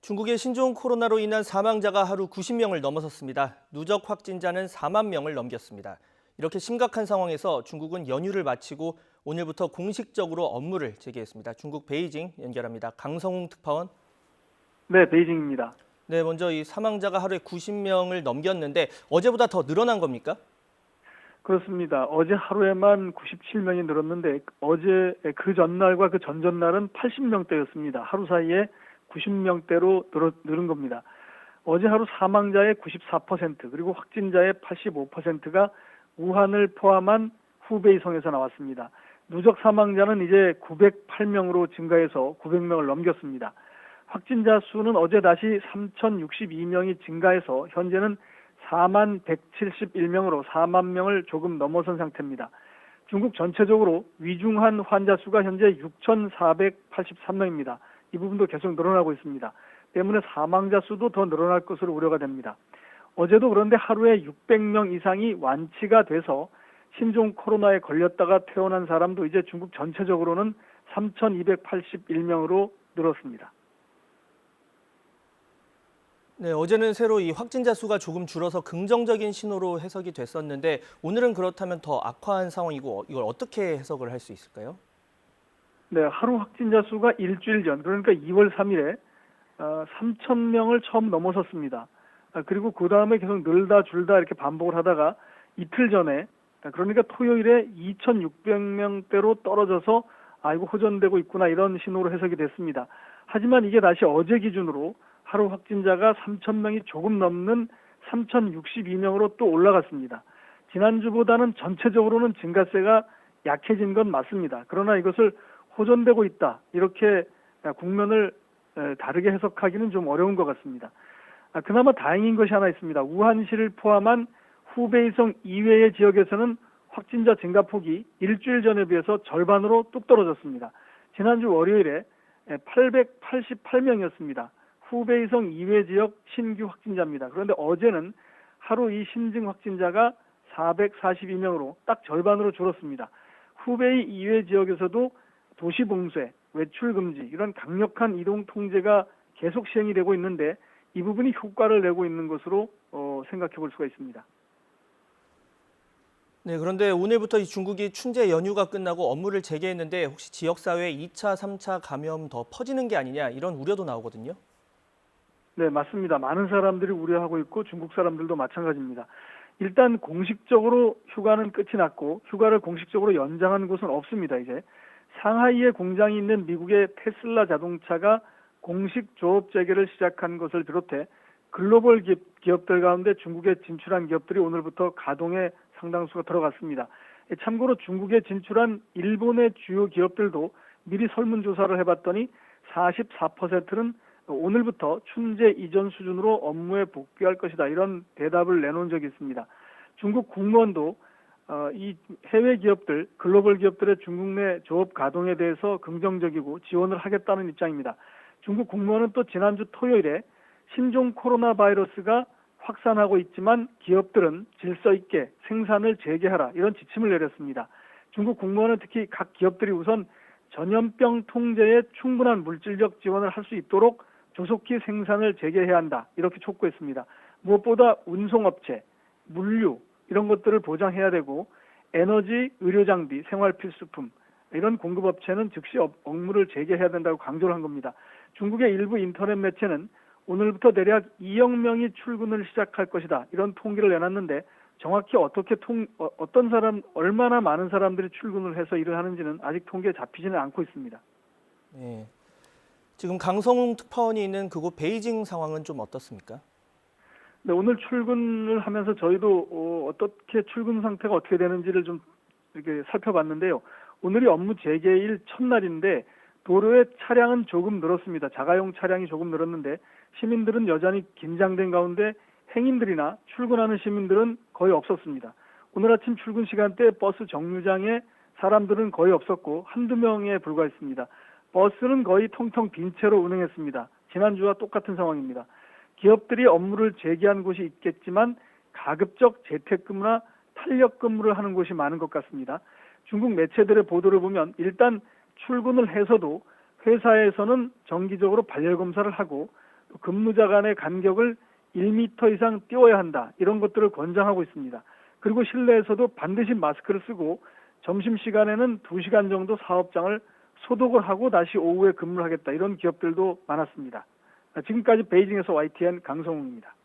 중국의 신종 코로나로 인한 사망자가 하루 90명을 넘어섰습니다. 누적 확진자는 4만 명을 넘겼습니다. 이렇게 심각한 상황에서 중국은 연휴를 마치고 오늘부터 공식적으로 업무를 재개했습니다. 중국 베이징 연결합니다. 강성웅 특파원. 네, 베이징입니다. 네, 먼저 이 사망자가 하루에 90명을 넘겼는데 어제보다 더 늘어난 겁니까? 그렇습니다. 어제 하루에만 97명이 늘었는데 어제 그 전날과 그 전전날은 80명대였습니다. 하루 사이에 90명대로 늘은 겁니다. 어제 하루 사망자의 94% 그리고 확진자의 85%가 우한을 포함한 후베이성에서 나왔습니다. 누적 사망자는 이제 908명으로 증가해서 900명을 넘겼습니다. 확진자 수는 어제 다시 3,062명이 증가해서 현재는 4만 171명으로 4만 명을 조금 넘어선 상태입니다. 중국 전체적으로 위중한 환자 수가 현재 6,483명입니다. 이 부분도 계속 늘어나고 있습니다. 때문에 사망자 수도 더 늘어날 것으로 우려가 됩니다. 어제도 그런데 하루에 600명 이상이 완치가 돼서 신종 코로나에 걸렸다가 퇴원한 사람도 이제 중국 전체적으로는 3,281명으로 늘었습니다. 네, 어제는 새로 이 확진자 수가 조금 줄어서 긍정적인 신호로 해석이 됐었는데 오늘은 그렇다면 더 악화한 상황이고 이걸 어떻게 해석을 할 수 있을까요? 네, 하루 확진자 수가 일주일 전, 그러니까 2월 3일에 3,000명을 처음 넘어섰습니다. 그리고 그 다음에 계속 늘다 줄다 이렇게 반복을 하다가 이틀 전에, 그러니까 토요일에 2,600명대로 떨어져서 이거 호전되고 있구나 이런 신호로 해석이 됐습니다. 하지만 이게 다시 어제 기준으로 하루 확진자가 3,000명이 조금 넘는 3,062명으로 또 올라갔습니다. 지난주보다는 전체적으로는 증가세가 약해진 건 맞습니다. 그러나 이것을 호전되고 있다, 이렇게 국면을 다르게 해석하기는 좀 어려운 것 같습니다. 그나마 다행인 것이 하나 있습니다. 우한시를 포함한 후베이성 이외의 지역에서는 확진자 증가폭이 일주일 전에 비해서 절반으로 뚝 떨어졌습니다. 지난주 월요일에 888명이었습니다. 후베이성 이외 지역 신규 확진자입니다. 그런데 어제는 하루 이 신증 확진자가 442명으로 딱 절반으로 줄었습니다. 후베이 이외 지역에서도 도시 봉쇄, 외출 금지 이런 강력한 이동 통제가 계속 시행이 되고 있는데 이 부분이 효과를 내고 있는 것으로 생각해 볼 수가 있습니다. 네, 그런데 오늘부터 이 중국이 춘제 연휴가 끝나고 업무를 재개했는데 혹시 지역사회 2차, 3차 감염 더 퍼지는 게 아니냐 이런 우려도 나오거든요. 네, 맞습니다. 많은 사람들이 우려하고 있고 중국 사람들도 마찬가지입니다. 일단 공식적으로 휴가는 끝이 났고 휴가를 공식적으로 연장한 곳은 없습니다. 이제 상하이에 공장이 있는 미국의 테슬라 자동차가 공식 조업 재개를 시작한 것을 비롯해 글로벌 기업들 가운데 중국에 진출한 기업들이 오늘부터 가동에 상당수가 들어갔습니다. 참고로 중국에 진출한 일본의 주요 기업들도 미리 설문조사를 해봤더니 44%는 오늘부터 춘제 이전 수준으로 업무에 복귀할 것이다, 이런 대답을 내놓은 적이 있습니다. 중국 국무원도 이 해외 기업들, 글로벌 기업들의 중국 내 조업 가동에 대해서 긍정적이고 지원을 하겠다는 입장입니다. 중국 국무원은 또 지난주 토요일에 신종 코로나 바이러스가 확산하고 있지만 기업들은 질서 있게 생산을 재개하라, 이런 지침을 내렸습니다. 중국 국무원은 특히 각 기업들이 우선 전염병 통제에 충분한 물질적 지원을 할 수 있도록 조속히 생산을 재개해야 한다, 이렇게 촉구했습니다. 무엇보다 운송업체, 물류 이런 것들을 보장해야 되고 에너지, 의료장비, 생활필수품 이런 공급업체는 즉시 업무를 재개해야 된다고 강조를 한 겁니다. 중국의 일부 인터넷 매체는 오늘부터 대략 2억 명이 출근을 시작할 것이다, 이런 통계를 내놨는데 정확히 어떤 사람, 얼마나 많은 사람들이 출근을 해서 일을 하는지는 아직 통계에 잡히지는 않고 있습니다. 네. 지금 강성웅 특파원이 있는 그곳 베이징 상황은 좀 어떻습니까? 네, 오늘 출근을 하면서 저희도 어떻게 출근 상태가 어떻게 되는지를 좀 이렇게 살펴봤는데요. 오늘이 업무 재개일 첫날인데 도로에 차량은 조금 늘었습니다. 자가용 차량이 조금 늘었는데 시민들은 여전히 긴장된 가운데 행인들이나 출근하는 시민들은 거의 없었습니다. 오늘 아침 출근 시간대 버스 정류장에 사람들은 거의 없었고 한두 명에 불과했습니다. 버스는 거의 텅텅 빈 채로 운행했습니다. 지난주와 똑같은 상황입니다. 기업들이 업무를 재개한 곳이 있겠지만 가급적 재택근무나 탄력근무를 하는 곳이 많은 것 같습니다. 중국 매체들의 보도를 보면 일단 출근을 해서도 회사에서는 정기적으로 발열 검사를 하고 근무자 간의 간격을 1m 이상 띄워야 한다. 이런 것들을 권장하고 있습니다. 그리고 실내에서도 반드시 마스크를 쓰고 점심시간에는 2시간 정도 사업장을 소독을 하고 다시 오후에 근무를 하겠다. 이런 기업들도 많았습니다. 지금까지 베이징에서 YTN 강성웅입니다.